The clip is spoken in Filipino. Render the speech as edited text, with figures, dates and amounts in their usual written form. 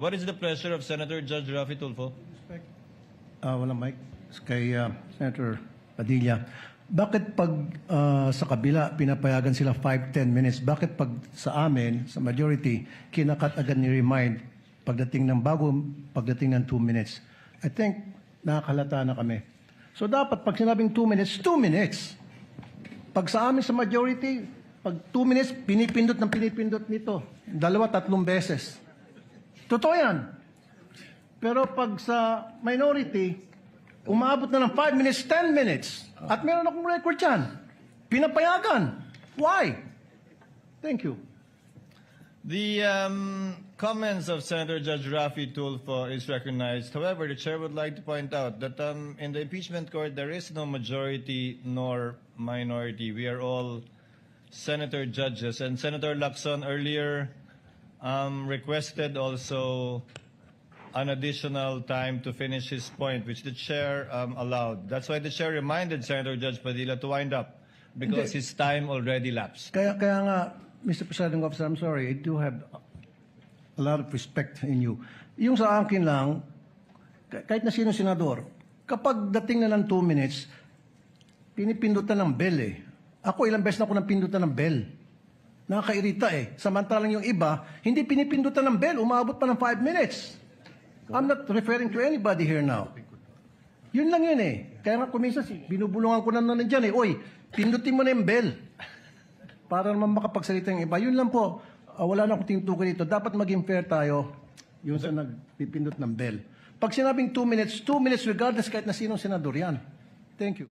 What is the pleasure of Senator Judge Raffy Tulfo? Walang mic. Kay Senator Padilla. Bakit pag sa kabila pinapayagan sila 5-10 minutes, bakit pag sa amin, sa majority, kinakat agad ni remind pagdating ng 2 minutes? I think nakakalata na kami. So dapat pag sinabing 2 minutes, 2 minutes. Pag sa amin sa majority, pag 2 minutes, pinipindot nito. 2-3 beses. Totoo yan. Pero pag sa minority, umabot na ng 5 minutes, 10 minutes. At meron akong record yan. Pinapayagan. Why? Thank you. The comments of Senator Judge Raffy Tulfo is recognized. However, the chair would like to point out that in the impeachment court, there is no majority nor minority. We are all senator judges. And Senator Lacson earlier requested also an additional time to finish his point, which the chair allowed. That's why the chair reminded Senator Judge Padilla to wind up, because his time already lapsed. Kaya nga, Mr. Presiding Officer, I'm sorry, I do have a lot of respect in you. Yung sa akin lang, kahit na sino senador, kapag dating na ng 2 minutes, pinipindutan ng bell eh. Ako ilang beses na ako nang pindutan ng bell. Nakakairita eh. Samantalang yung iba, hindi pinipindutan ng bell, umabot pa ng 5 minutes. I'm not referring to anybody here now. Yun lang yun eh. Kaya nga kuminsan, binubulungan ko na nandiyan eh. Oy, pindutin mo na yung bell. Para naman makapagsalita yung iba. Yun lang po. Wala na akong tinutukoy dito. Dapat maging fair tayo yung sa nagpipindot ng bell. Pag sinabing 2 minutes, 2 minutes regardless kahit na sinong senador yan. Thank you.